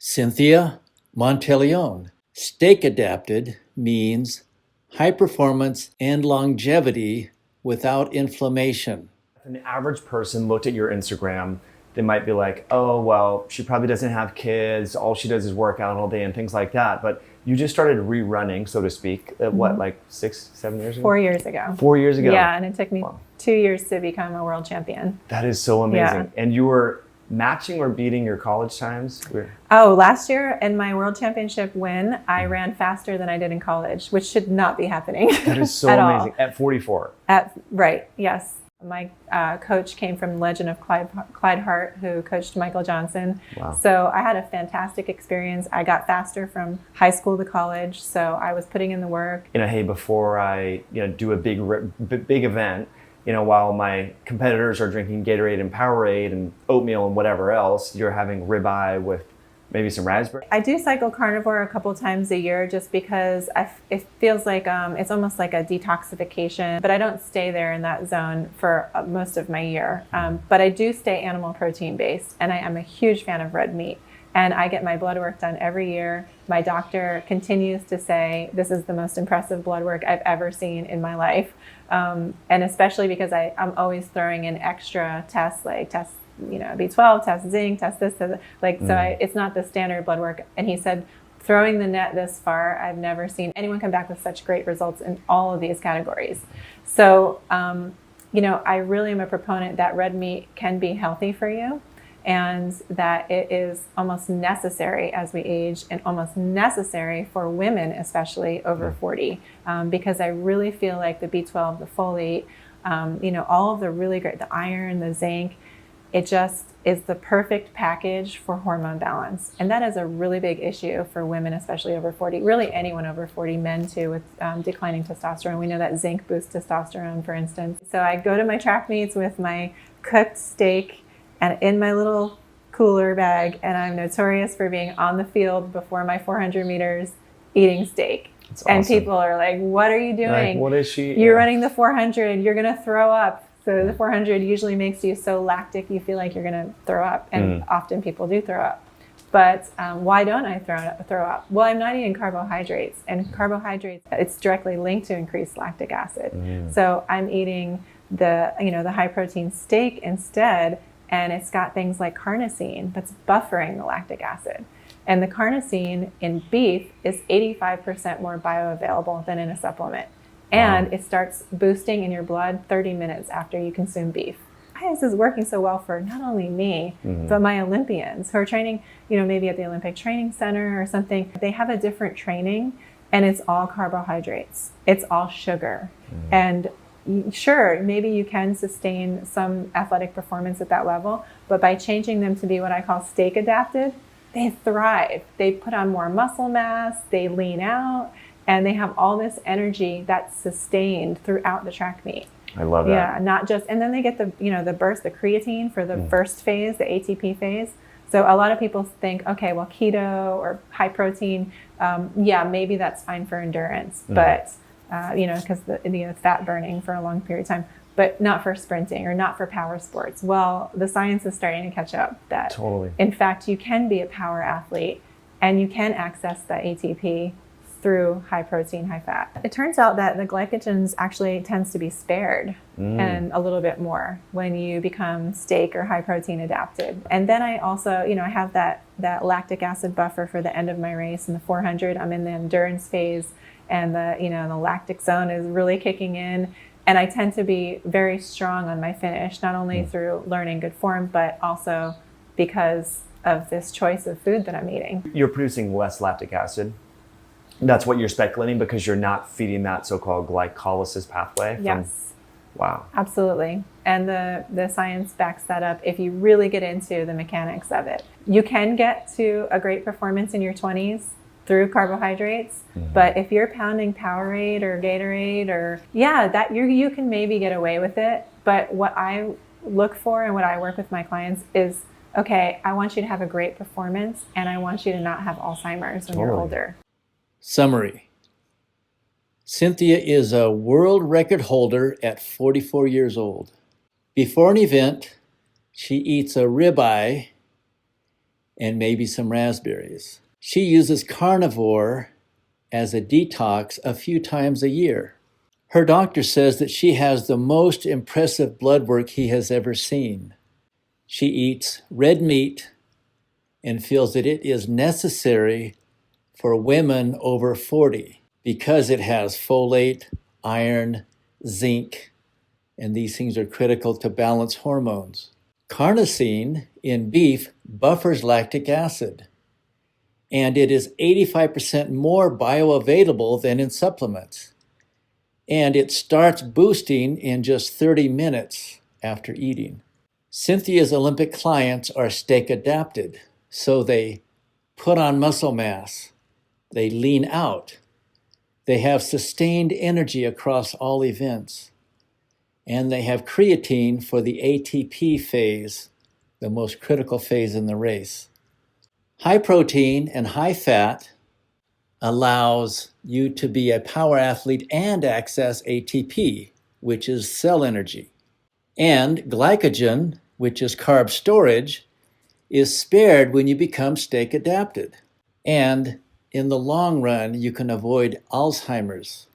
Cynthia Monteleone. Steak adapted means high performance and longevity without inflammation. If an average person looked at your Instagram, they might be like, oh, well, she probably doesn't have kids. All she does is work out all day and things like that. But you just started rerunning, so to speak, what, like 6, 7 years ago? 4 years ago. 4 years ago? Yeah, and it took me 2 years to become a world champion. That is so amazing. Yeah. And you were matching or beating your college times? Oh, last year in my world championship win, I ran faster than I did in college, which should not be happening. That is so amazing. At 44? Right, yes. My coach came from Legend of Clyde Hart, who coached Michael Johnson. Wow. So I had a fantastic experience. I got faster from high school to college, so I was putting in the work. Hey, before I do a big event, while my competitors are drinking Gatorade and Powerade and oatmeal and whatever else, you're having ribeye with maybe some raspberry? I do cycle carnivore a couple times a year just because it feels like it's almost like a detoxification, but I don't stay there in that zone for most of my year. But I do stay animal protein based, and I am a huge fan of red meat. And I get my blood work done every year. My doctor continues to say this is the most impressive blood work I've ever seen in my life. And especially because I'm always throwing in extra tests, like tests, B12, test zinc, test this, so it's not the standard blood work. And he said, throwing the net this far, I've never seen anyone come back with such great results in all of these categories. So, I really am a proponent that red meat can be healthy for you, and that it is almost necessary as we age, and almost necessary for women, especially over 40, because I really feel like the B12, the folate, all of the really great, the iron, the zinc, it just is the perfect package for hormone balance. And that is a really big issue for women, especially over 40, really anyone over 40, men too, with declining testosterone. We know that zinc boosts testosterone, for instance. So I go to my track meets with my cooked steak and in my little cooler bag, and I'm notorious for being on the field before my 400 meters eating steak. That's awesome. And people are like, what are you doing? Like, what is she? You're running the 400, you're gonna throw up. So the 400 usually makes you so lactic you feel like you're going to throw up, and often people do throw up. But why don't I throw up? Well, I'm not eating carbohydrates, and carbohydrates, it's directly linked to increased lactic acid. So I'm eating the high protein steak instead, and it's got things like carnosine that's buffering the lactic acid. And the carnosine in beef is 85% more bioavailable than in a supplement. And it starts boosting in your blood 30 minutes after you consume beef. This is working so well for not only me, but my Olympians who are training, maybe at the Olympic Training Center or something. They have a different training, and it's all carbohydrates. It's all sugar. And sure, maybe you can sustain some athletic performance at that level, but by changing them to be what I call steak adapted, they thrive. They put on more muscle mass, they lean out, and they have all this energy that's sustained throughout the track meet. I love that. Yeah, not just, and then they get the burst, the creatine for the first phase, the ATP phase. So a lot of people think, okay, well, keto or high protein, maybe that's fine for endurance, but because the fat burning for a long period of time, but not for sprinting or not for power sports. Well, the science is starting to catch up that totally. In fact, you can be a power athlete and you can access the ATP through high protein, high fat. It turns out that the glycogens actually tends to be spared and a little bit more when you become steak or high protein adapted. And then I also, I have that lactic acid buffer for the end of my race in the 400. I'm in the endurance phase, and the lactic zone is really kicking in. And I tend to be very strong on my finish, not only through learning good form, but also because of this choice of food that I'm eating. You're producing less lactic acid. That's what you're speculating, because you're not feeding that so-called glycolysis pathway? Yes. Wow. Absolutely. And the science backs that up if you really get into the mechanics of it. You can get to a great performance in your 20s through carbohydrates, but if you're pounding Powerade or Gatorade that you can maybe get away with it. But what I look for and what I work with my clients is, okay, I want you to have a great performance, and I want you to not have Alzheimer's when you're older. Summary. Cynthia is a world record holder at 44 years old. Before an event, she eats a ribeye and maybe some raspberries. She uses carnivore as a detox a few times a year. Her doctor says that she has the most impressive blood work he has ever seen. She eats red meat and feels that it is necessary for women over 40 because it has folate, iron, zinc, and these things are critical to balance hormones. Carnosine in beef buffers lactic acid, and it is 85% more bioavailable than in supplements. And it starts boosting in just 30 minutes after eating. Cynthia's Olympic clients are steak adapted, so they put on muscle mass, they lean out, they have sustained energy across all events, and they have creatine for the ATP phase, the most critical phase in the race. High protein and high fat allows you to be a power athlete and access ATP, which is cell energy. And glycogen, which is carb storage, is spared when you become steak adapted. And in the long run, you can avoid Alzheimer's